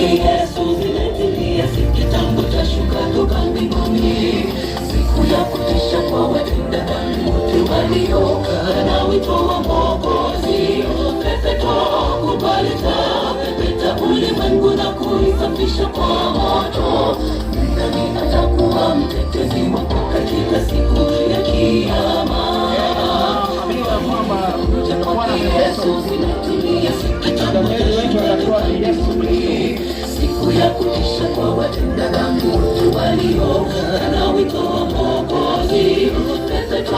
Yesu ziletilia kitambo cha shuka toka mbinguni, siku ya kutisha kwa watenda dhambi wote waliokaa na wito wa Mwokozi. Pepeta kubaleta, pepeta ulimwengu na kuisafisha kwa moto. Nani atakuwa mtetezi wako katika siku ya Kiyama? Yesu zinatilia kitambo cha shuka toka mbinguni, siku ya kutisha kwa watenda dhambi wote waliokaa na wito wa Mwokozi. Pepeta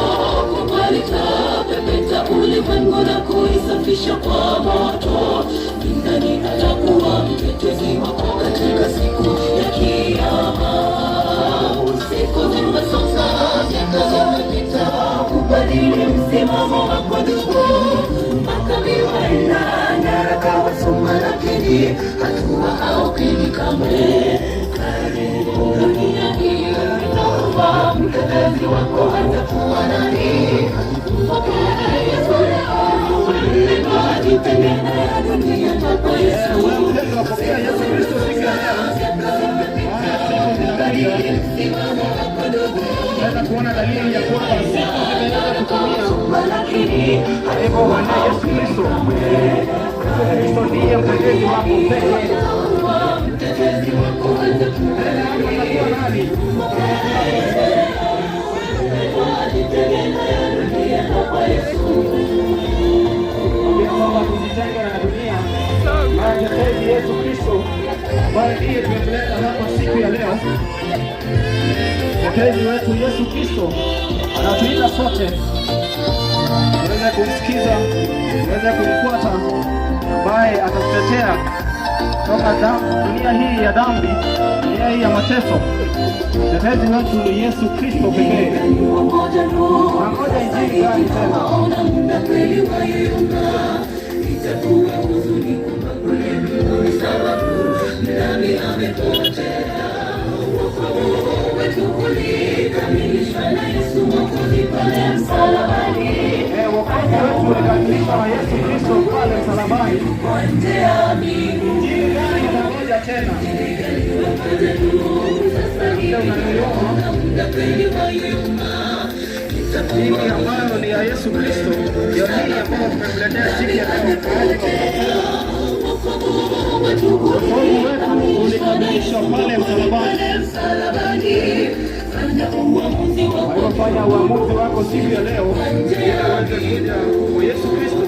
kubaleta, pepeta ulimwengu na kuisafisha kwa moto. Nani atakuwa mtetezi wako katika siku ya Kiyama? Siku zimesonga, miaka zimepita, kubadili msimamo wako ndugu. Makabiwa ina nyaraka wasoma, lakini hatua haupigi kamwe. Karibu dunia hii, naomba mtetezi wako atakuwa nani? Mpokee Yesu leo, jitegemea dunia kwa Yesu. Tunaweza kuona dalili ya kwamba siku zimeweza kutumia hivyo Bwana Yesu Kristo. Yesu Kristo ndiye mtetezi wako pekee. Tujitenge na dunia, maana mtetezi Yesu Kristo ambaye ndiye tumetuleta hapa siku ya leo. Mtetezi wetu Yesu Kristo anatuita sote tuweze kumsikiza, tuweze kumfuata, ambaye atatutetea toka dunia hii ya dhambi, dunia hii ya mateso. Mtetezi wetu ni Yesu Kristo pekee. Nangoja injili gani tena? Itakuwa huzuni kwamba kule mbinguni sababu nami amepotea. Wokovu wetu ulikamilishwa na Yesu Mwokozi pale msalabani. Wokovu wetu ulikamilishwa na Yesu Kristo pale msalabani. Kwa njia ya mbingu. Injili gani inangoja tena? Sasa hivi unaona muda kweli wayuma. Injili ambayo ni ya Yesu Kristo ndio hii ambayo tumemletea siku ya leo. Wokovu wetu ulikamilishwa pale msalabani. Fanya uamuzi wako siku ya leo ili uweze kuja kwa Yesu Kristo.